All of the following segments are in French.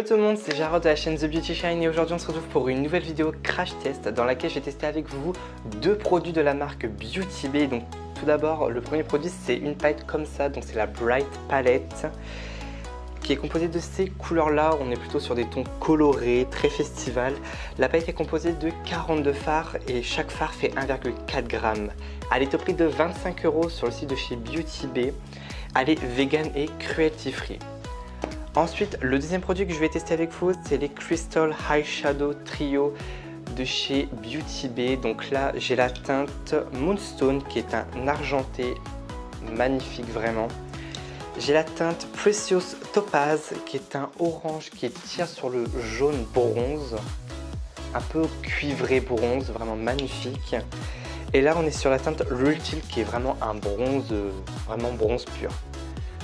tout le monde, c'est Jarod de la chaîne The Beauty Shine et aujourd'hui on se retrouve pour une nouvelle vidéo crash test dans laquelle je vais tester avec vous deux produits de la marque Beauty Bay. Donc tout d'abord, le premier produit c'est une palette comme ça, donc c'est la Bright Palette qui est composée de ces couleurs là. On est plutôt sur des tons colorés, très festival. La palette est composée de 42 fards et chaque fard fait 1,4 g. Elle est au prix de 25 € sur le site de chez Beauty Bay. Elle est vegan et cruelty free. Ensuite, le deuxième produit que je vais tester avec vous, c'est les Crystal Eyeshadow Trio de chez Beauty Bay. Donc là, j'ai la teinte Moonstone qui est un argenté magnifique vraiment. J'ai la teinte Precious Topaz qui est un orange qui tire sur le jaune bronze, un peu cuivré bronze, vraiment magnifique. Et là, on est sur la teinte Real qui est vraiment un bronze, vraiment bronze pur.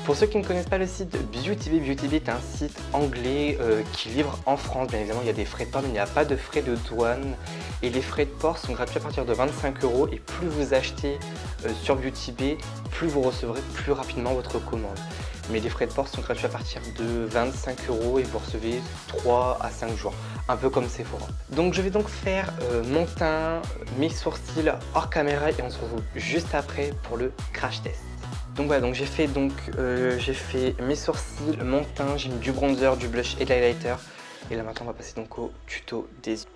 Pour ceux qui ne connaissent pas le site Beauty Bay, Beauty Bay est un site anglais qui livre en France. Bien évidemment, il y a des frais de port, mais il n'y a pas de frais de douane. Et les frais de port sont gratuits à partir de 25 €. Et plus vous achetez sur Beauty Bay, plus vous recevrez plus rapidement votre commande. Mais les frais de port sont gratuits à partir de 25 € et vous recevez 3 à 5 jours. Un peu comme Sephora. Donc je vais donc faire mon teint, mes sourcils hors caméra et on se retrouve juste après pour le crash test. Donc voilà, donc j'ai fait mes sourcils, mon teint, j'ai mis du bronzer, du blush et de l'highlighter. Et là maintenant on va passer donc au tuto des yeux.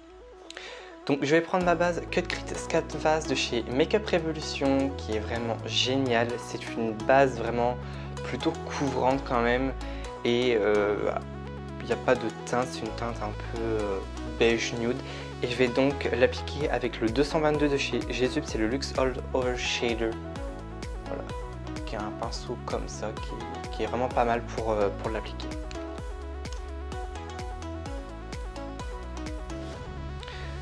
Donc je vais prendre ma base Cut Crit Canvas de chez Makeup Revolution qui est vraiment géniale. C'est une base vraiment plutôt couvrante quand même et il n'y a pas de teinte, c'est une teinte un peu beige nude. Et je vais donc l'appliquer avec le 222 de chez Jesup, c'est le Luxe All Over Shader. Voilà. Qui a un pinceau comme ça qui est vraiment pas mal pour l'appliquer.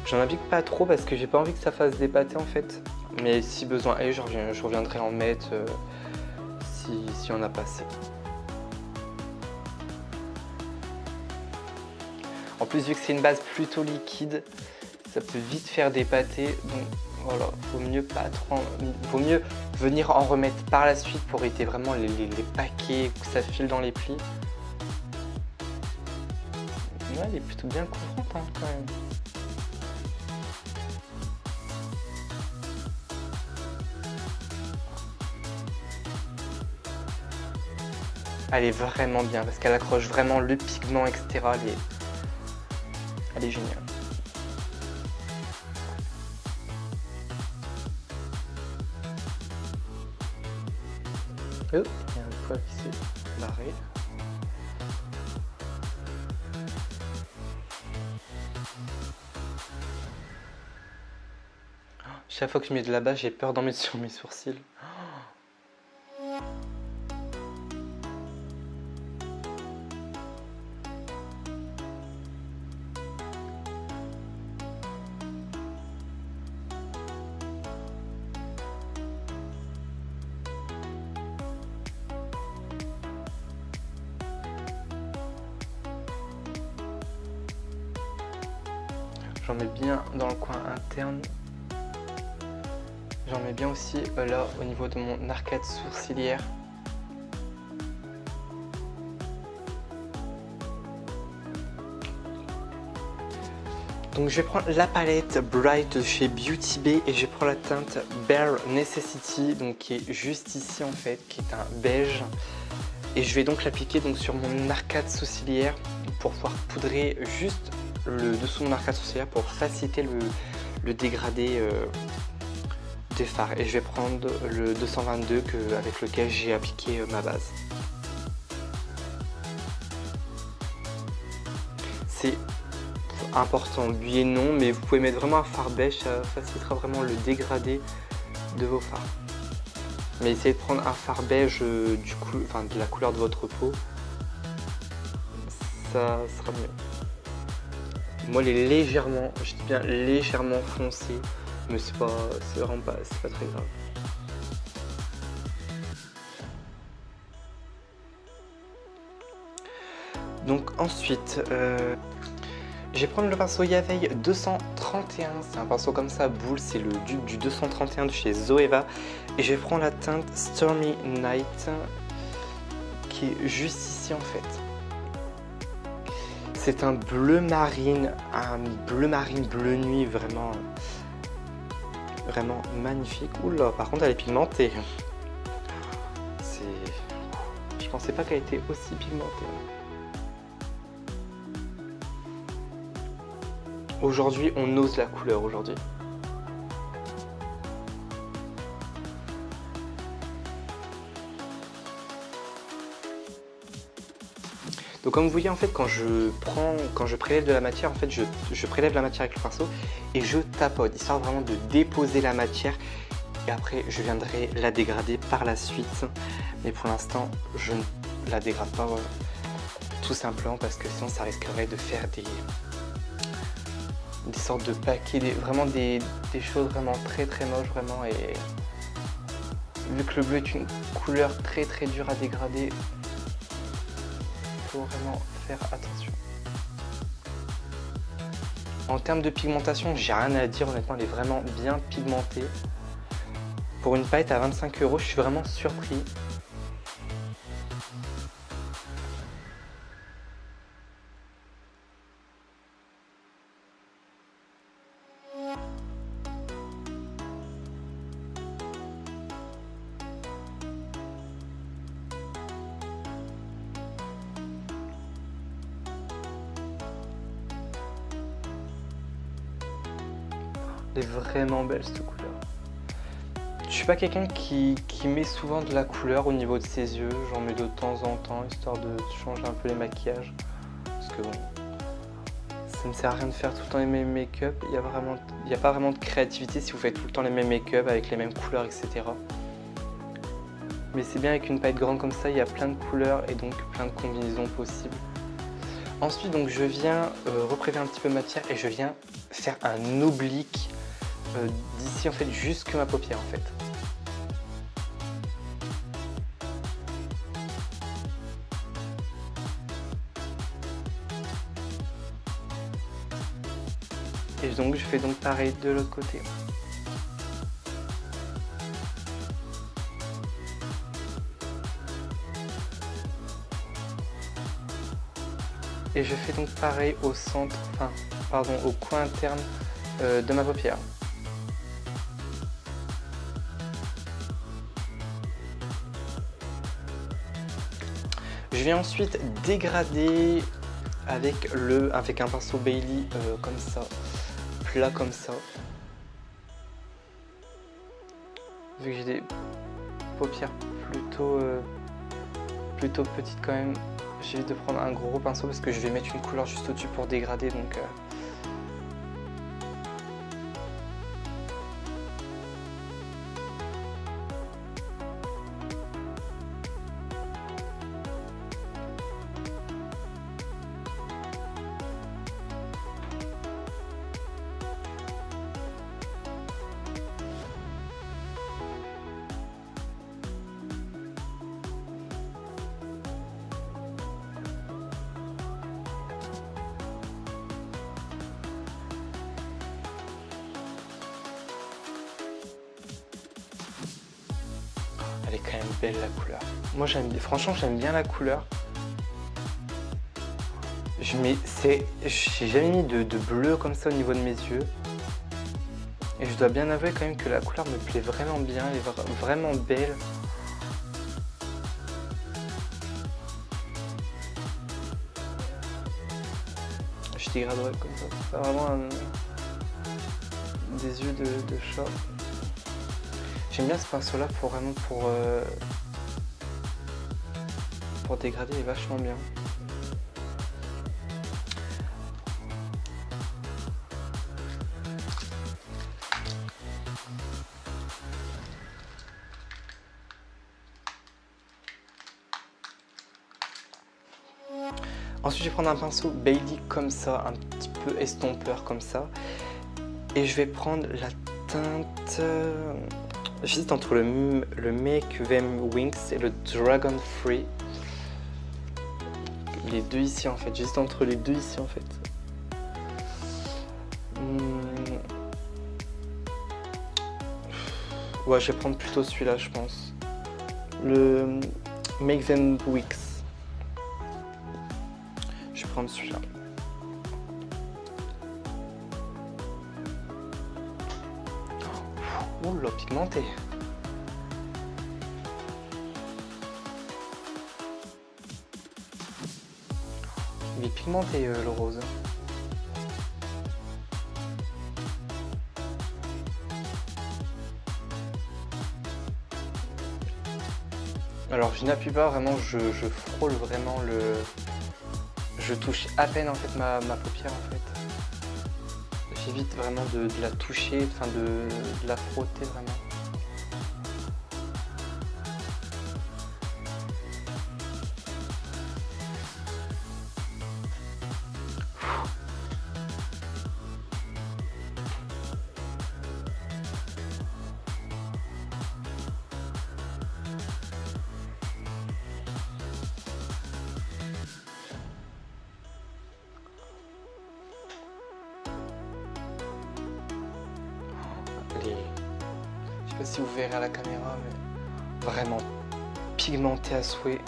J'en applique pas trop parce que j'ai pas envie que ça fasse dépâter en fait, mais si besoin est, je reviendrai en mettre si on a pas assez. En plus, vu que c'est une base plutôt liquide, ça peut vite faire dépâter, donc voilà, vaut mieux venir en remettre par la suite pour éviter vraiment les paquets, que ça file dans les plis. Ouais, elle est plutôt bien couvrante hein, quand même. Elle est vraiment bien parce qu'elle accroche vraiment le pigment, etc. Elle est géniale. Oh, il y a un poil qui s'est barré. Chaque fois que je mets de la base, j'ai peur d'en mettre sur mes sourcils. J'en mets bien dans le coin interne. J'en mets bien aussi là au niveau de mon arcade sourcilière. Donc je vais prendre la palette Bright de chez Beauty Bay et je vais prendre la teinte Bare Necessity, donc qui est juste ici en fait, qui est un beige. Et je vais donc l'appliquer donc sur mon arcade sourcilière pour pouvoir poudrer juste le dessous de mon arcade sourcilière pour faciliter le dégradé des fards. Et je vais prendre le 222 avec lequel j'ai appliqué ma base. C'est important, oui et non, mais vous pouvez mettre vraiment un fard beige, ça facilitera vraiment le dégradé de vos fards. Mais essayez de prendre un fard beige de la couleur de votre peau, ça sera mieux. Moi, elle est légèrement, je dis bien légèrement foncée, mais c'est vraiment pas très grave. Donc ensuite, je vais prendre le pinceau Yaveil 231, c'est un pinceau comme ça, boule, c'est le dupe du 231 de chez Zoeva. Et je vais prendre la teinte Stormy Night, qui est juste ici en fait. c'est un bleu marine, bleu nuit, vraiment magnifique. Oula, par contre elle est pigmentée. Je pensais pas qu'elle était aussi pigmentée. Aujourd'hui, on ose la couleur aujourd'hui. Donc comme vous voyez, en fait, quand je prélève de la matière, en fait, je prélève la matière avec le pinceau et je tapote, histoire vraiment de déposer la matière. Et après, je viendrai la dégrader par la suite. Mais pour l'instant, je ne la dégrade pas, tout simplement parce que sinon, ça risquerait de faire des sortes de paquets, vraiment des choses vraiment très moches, vraiment. Et vu que le bleu est une couleur très dure à dégrader, faut vraiment faire attention. En termes de pigmentation, j'ai rien à dire, honnêtement, elle est vraiment bien pigmentée. Pour une palette à 25 €, je suis vraiment surpris. Elle est vraiment belle cette couleur. Je suis pas quelqu'un qui met souvent de la couleur au niveau de ses yeux, j'en mets de temps en temps histoire de changer un peu les maquillages. Parce que bon, ça ne sert à rien de faire tout le temps les mêmes make-up, il n'y a pas vraiment de créativité si vous faites tout le temps les mêmes make-up avec les mêmes couleurs, etc. Mais c'est bien avec une palette grande comme ça, il y a plein de couleurs et donc plein de combinaisons possibles. Ensuite donc je viens reprélever un petit peu de matière et je viens faire un oblique d'ici en fait jusque ma paupière en fait. Et donc je fais donc pareil de l'autre côté. Et je fais donc pareil au centre, au coin interne de ma paupière. Je vais ensuite dégrader avec un pinceau Bailey comme ça, plat comme ça. Vu que j'ai des paupières plutôt petites quand même, j'évite de prendre un gros pinceau parce que je vais mettre une couleur juste au-dessus pour dégrader, donc elle est quand même belle la couleur. Moi franchement j'aime bien la couleur. J'ai jamais mis de bleu comme ça au niveau de mes yeux. Et je dois bien avouer quand même que la couleur me plaît vraiment bien, elle est vraiment belle. Je dégraderai comme ça, c'est vraiment des yeux de chat. J'aime bien ce pinceau là pour dégrader, il est vachement bien. Ensuite je vais prendre un pinceau Bailey comme ça, un petit peu estompeur comme ça. Et je vais prendre la teinte... J'hésite entre le Make Them Wings et le Dragon Free. Les deux ici en fait, j'hésite entre les deux ici en fait. Ouais, je vais prendre plutôt celui-là je pense. Le Make Them Wings. Je vais prendre celui-là. Oula, pigmenté. Il est pigmenté le rose. Alors je n'appuie pas vraiment, je frôle vraiment le... Je touche à peine en fait ma paupière en fait. J'évite vraiment de la toucher, enfin de la frotter vraiment. Je sais pas si vous verrez à la caméra, mais vraiment pigmenté à souhait.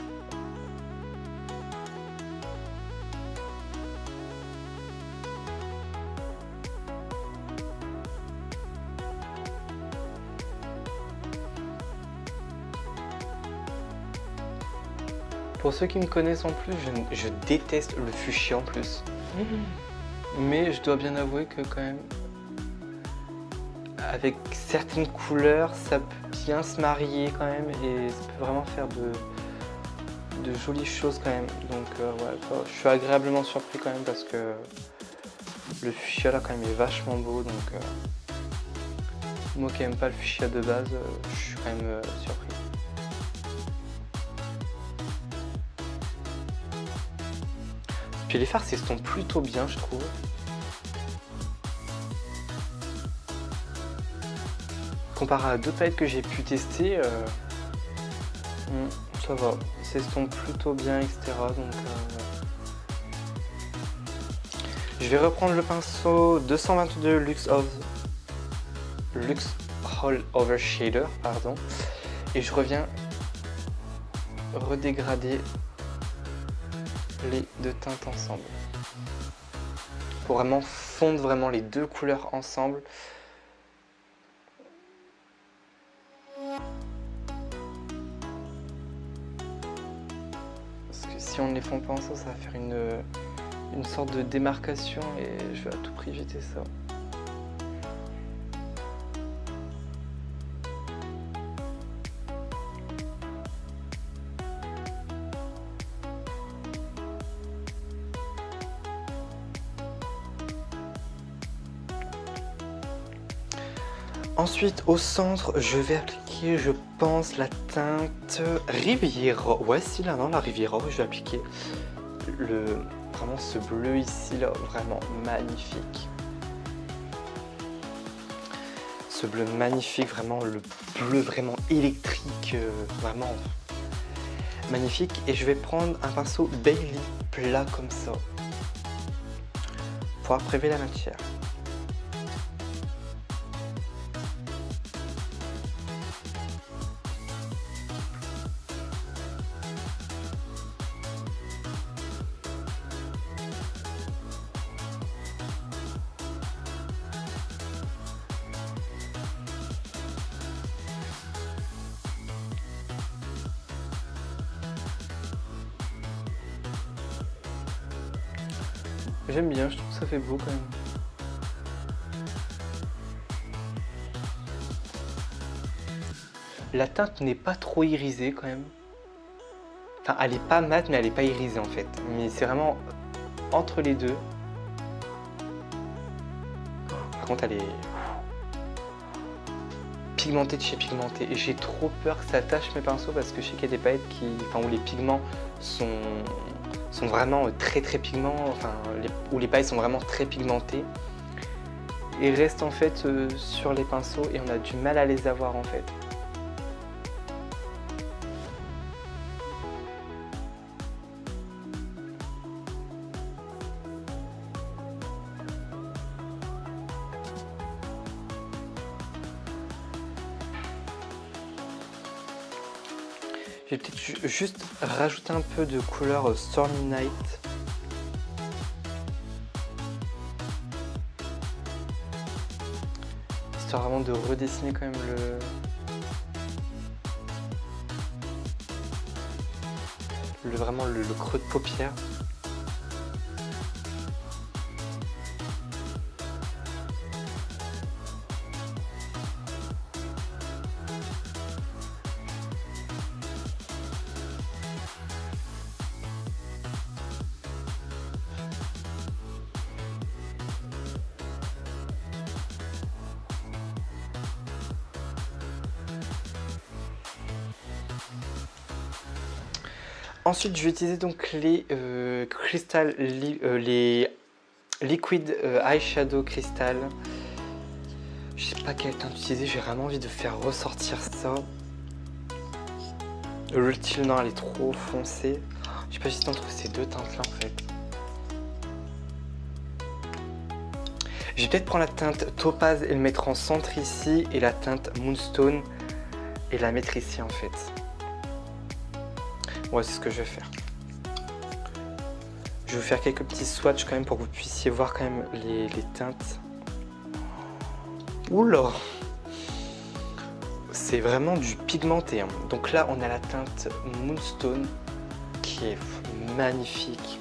Pour ceux qui me connaissent en plus, je déteste le fuchsia en plus. Mais je dois bien avouer que quand même, avec certaines couleurs, ça peut bien se marier quand même et ça peut vraiment faire de jolies choses quand même. Donc ouais, je suis agréablement surpris quand même parce que le fuchsia là quand même est vachement beau. Donc moi qui n'aime pas le fuchsia de base, je suis quand même surpris. Puis les fards s'estompent plutôt bien je trouve. Comparé à d'autres palettes que j'ai pu tester, ça va, s'estompe plutôt bien, etc. Donc, je vais reprendre le pinceau 222 Lux All Over Shader, pardon, et je reviens redégrader les deux teintes ensemble pour vraiment fondre vraiment les deux couleurs ensemble. Si on ne les fond pas ensemble, ça va faire une sorte de démarcation et je vais à tout prix éviter ça. Ensuite, au centre, je vais appliquer, je pense, la teinte Riviera. Ouais, si là, non, la Riviera, je vais appliquer vraiment ce bleu ici, là, vraiment magnifique. Ce bleu magnifique, vraiment le bleu vraiment électrique, vraiment magnifique. Et je vais prendre un pinceau Bailey plat comme ça pour appréver la matière. J'aime bien, je trouve que ça fait beau quand même. La teinte n'est pas trop irisée quand même. Enfin, elle est pas mate, mais elle est pas irisée en fait. Mais c'est vraiment entre les deux. Par contre, elle est pigmentée de chez pigmentée. Et j'ai trop peur que ça tâche mes pinceaux parce que je sais qu'il y a des palettes où les pigments sont vraiment très pigments, enfin où les pailles sont vraiment très pigmentées et restent en fait sur les pinceaux et on a du mal à les avoir en fait. Je vais peut-être juste rajouter un peu de couleur Stormy Night. histoire vraiment de redessiner quand même vraiment le creux de paupière. Ensuite, je vais utiliser donc les les Liquid Eyeshadow Crystal. Je sais pas quel teint utiliser, j'ai vraiment envie de faire ressortir ça. Le Real, non, elle est trop foncée. Je sais pas si c'est entre ces deux teintes là en fait. Je vais peut-être prendre la teinte Topaz et le mettre en centre ici, et la teinte Moonstone et la mettre ici en fait. Ouais, c'est ce que je vais faire. Je vais vous faire quelques petits swatchs quand même pour que vous puissiez voir quand même les teintes. Oula! C'est vraiment du pigmenté. Hein. Donc là, on a la teinte Moonstone qui est magnifique.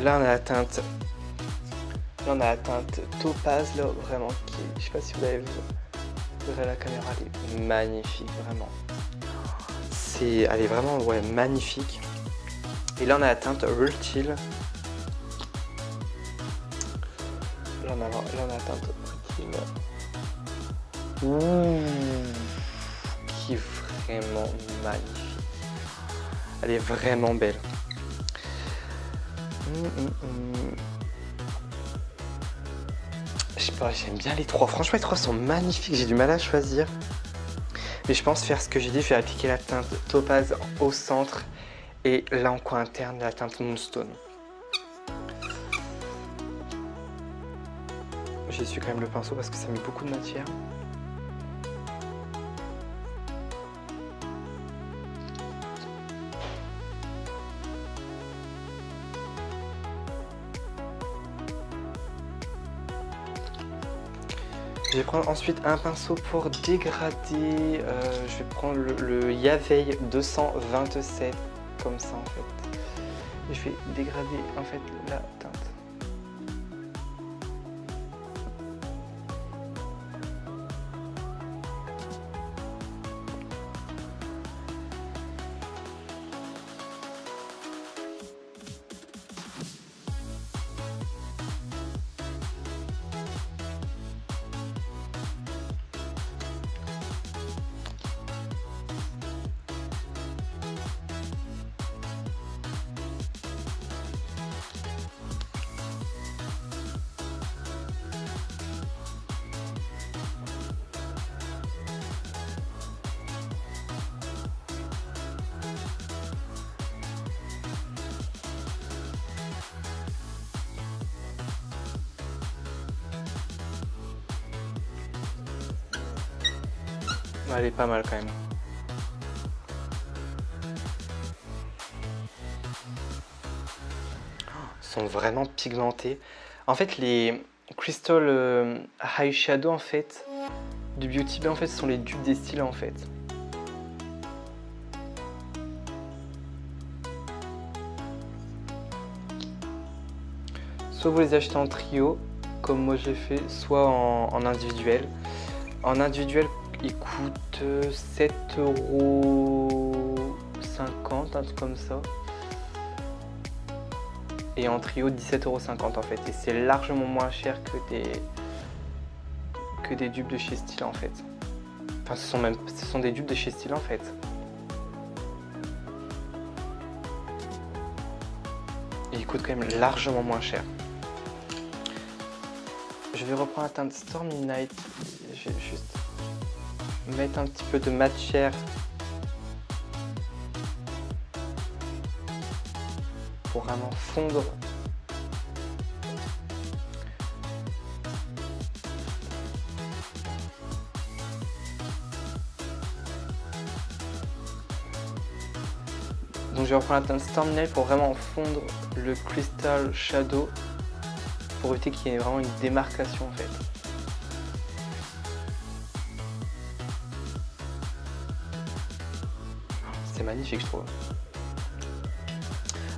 Là, on a la teinte. Là, on a la teinte Topaz, là, vraiment, qui, je sais pas si vous avez vu, la caméra, elle est magnifique, vraiment. Elle est vraiment, ouais, magnifique. Et là, on a la teinte Real Chill. Là, on a la teinte Real Chill. Qui est vraiment magnifique. Elle est vraiment belle. Je sais pas, j'aime bien les trois. Franchement, les trois sont magnifiques. J'ai du mal à choisir. Mais je pense faire ce que j'ai dit. Je vais appliquer la teinte Topaz au centre. Et là, en coin interne, la teinte Moonstone. J'essuie quand même le pinceau parce que ça met beaucoup de matière. Je vais prendre ensuite un pinceau pour dégrader. Je vais prendre le Yaveil 227 comme ça en fait. Et je vais dégrader en fait la teinte. Elle est pas mal quand même. Ils sont vraiment pigmentés. En fait, les Crystal Eyeshadow en fait du Beauty Bay en fait ce sont les dupes des styles en fait. Soit vous les achetez en trio comme moi j'ai fait, soit en individuel. En individuel, il coûte 7,50 €, un truc comme ça. Et en trio, 17,50 € en fait. Et c'est largement moins cher que des dupes de chez Stila en fait. Enfin, ce sont des dupes de chez Stila en fait. Et ils coûtent quand même largement moins cher. Je vais reprendre la teinte Stormy Night. Je vais juste mettre un petit peu de matière pour vraiment fondre. Donc Donc je vais reprendre la teinte Stormnail pour vraiment fondre le Crystal Shadow pour éviter qu'il y ait vraiment une démarcation en fait. C'est magnifique je trouve.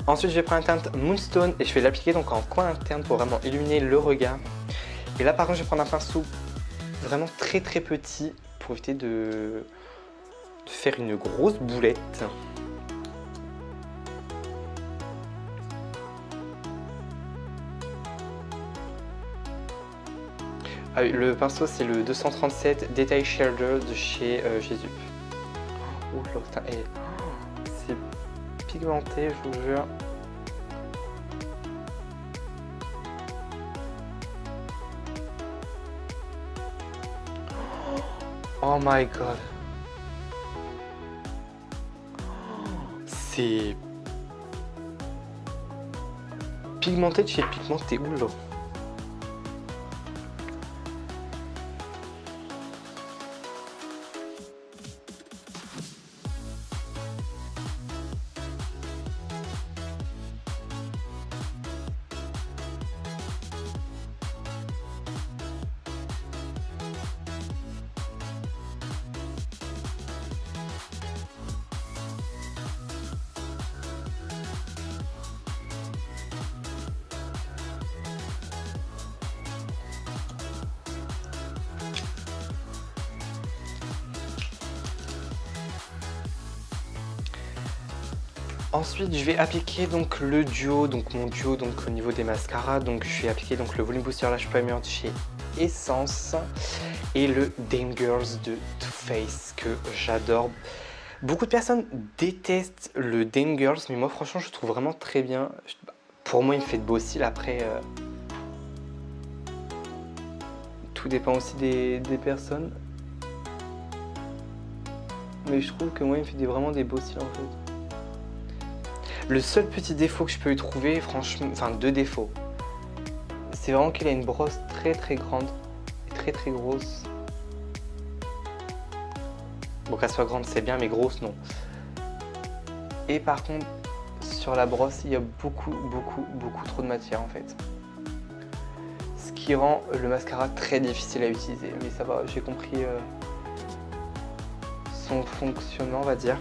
Ensuite je vais prendre la teinte Moonstone et je vais l'appliquer donc en coin interne pour vraiment illuminer le regard. Et là par contre je vais prendre un pinceau vraiment très petit pour éviter de faire une grosse boulette. Ah oui, le pinceau c'est le 237 Detail Shader de chez Jésus. Oh putain, c'est pigmenté, je vous jure. Oh my god. C'est pigmenté de chez Pigmenté, oula. Ensuite, je vais appliquer donc le duo, donc mon duo donc au niveau des mascaras. Donc je vais appliquer donc le Volume Booster Lash Primer de chez Essence et le Dame Girls de Too Faced que j'adore. Beaucoup de personnes détestent le Dame Girls, mais moi franchement je le trouve vraiment très bien. Pour moi il me fait de beaux cils, après tout dépend aussi des personnes. Mais je trouve que moi il me fait vraiment des beaux cils en fait. Le seul petit défaut que je peux lui trouver, franchement, enfin deux défauts, c'est vraiment qu'il a une brosse très grande et très grosse. Bon, qu'elle soit grande c'est bien, mais grosse non. Et par contre, sur la brosse, il y a beaucoup trop de matière en fait. Ce qui rend le mascara très difficile à utiliser. Mais ça va, j'ai compris son fonctionnement, on va dire.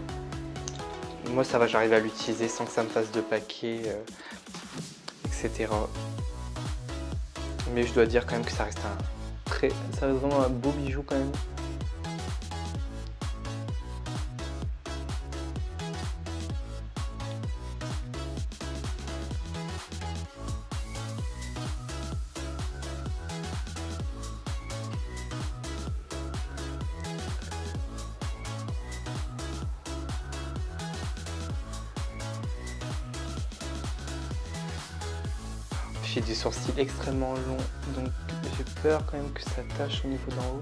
Moi ça va, j'arrive à l'utiliser sans que ça me fasse de paquets, etc. Mais je dois dire quand même que ça reste ça reste vraiment un beau bijou quand même. J'ai des sourcils extrêmement longs, donc j'ai peur quand même que ça tâche au niveau d'en haut.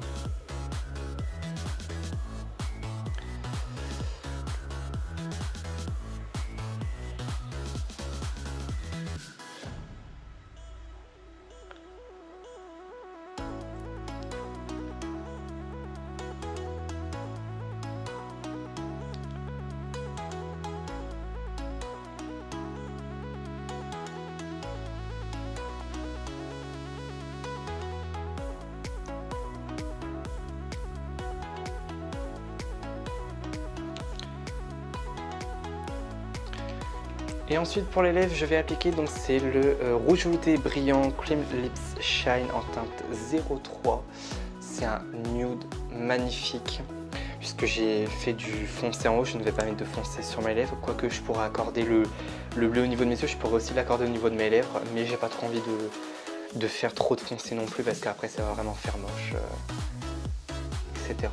Et ensuite pour les lèvres, je vais appliquer, donc c'est le rouge velouté brillant Cream Lips Shine en teinte 03. C'est un nude magnifique. Puisque j'ai fait du foncé en haut, je ne vais pas mettre de foncé sur mes lèvres. Quoique je pourrais accorder le bleu au niveau de mes yeux, je pourrais aussi l'accorder au niveau de mes lèvres. Mais j'ai pas trop envie de faire trop de foncé non plus, parce qu'après ça va vraiment faire moche, etc.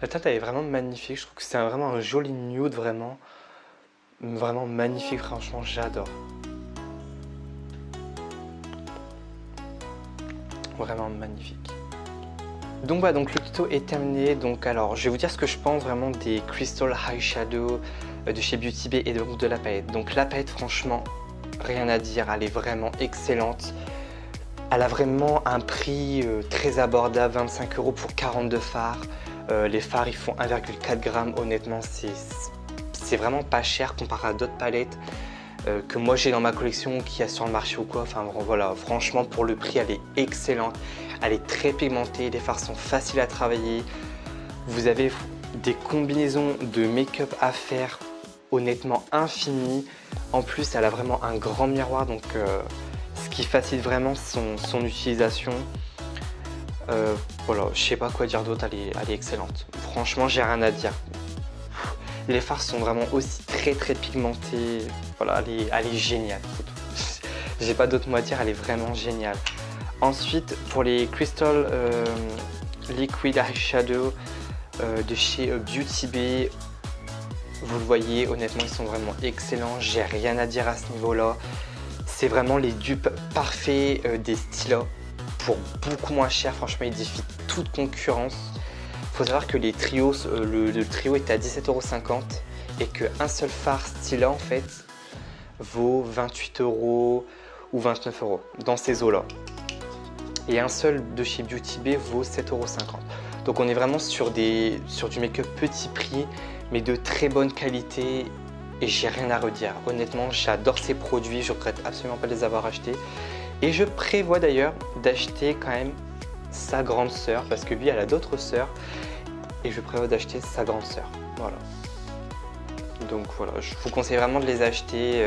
La teinte elle est vraiment magnifique, je trouve que c'est vraiment un joli nude, vraiment magnifique, franchement j'adore. Vraiment magnifique. Donc voilà, donc le tuto est terminé. Donc alors, je vais vous dire ce que je pense vraiment des Crystal Eyeshadow de chez Beauty Bay et donc de la palette. Donc la palette, franchement, rien à dire, elle est vraiment excellente. Elle a vraiment un prix très abordable, 25 € pour 42 fards. Les fards, ils font 1,4 g. Honnêtement, c'est vraiment pas cher comparé à d'autres palettes que moi j'ai dans ma collection, qu'il y a sur le marché ou quoi. Enfin voilà, franchement pour le prix elle est excellente, elle est très pigmentée, les fards sont faciles à travailler, vous avez des combinaisons de make-up à faire honnêtement infinies. En plus elle a vraiment un grand miroir, donc ce qui facilite vraiment son utilisation. Voilà, je sais pas quoi dire d'autre, elle est excellente, franchement j'ai rien à dire. Les fards sont vraiment aussi très pigmentés. Voilà, elle est géniale. J'ai pas d'autre mot à dire, elle est vraiment géniale. Ensuite, pour les Crystal Liquid Eyeshadow de chez Beauty Bay, vous le voyez, honnêtement, ils sont vraiment excellents. J'ai rien à dire à ce niveau-là. C'est vraiment les dupes parfaits des stylos pour beaucoup moins cher. Franchement, ils défient toute concurrence. Il faut savoir que les trios, le trio est à 17,50 € et qu'un seul fard stylat en fait vaut 28 € ou 29 € dans ces eaux là. Et un seul de chez Beauty Bay vaut 7,50 €. Donc on est vraiment sur du make-up petit prix mais de très bonne qualité et j'ai rien à redire. Honnêtement, j'adore ces produits, je regrette absolument pas de les avoir achetés. Et je prévois d'ailleurs d'acheter quand même sa grande sœur parce que lui elle a d'autres sœurs et je prévois d'acheter sa grande sœur. Voilà. Donc voilà, je vous conseille vraiment de les acheter.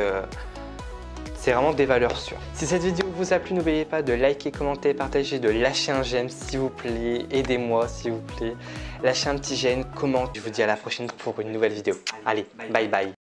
C'est vraiment des valeurs sûres. Si cette vidéo vous a plu, n'oubliez pas de liker, commenter, partager, de lâcher un j'aime s'il vous plaît. Aidez-moi s'il vous plaît. Lâchez un petit j'aime, commente. Je vous dis à la prochaine pour une nouvelle vidéo. Allez, bye bye.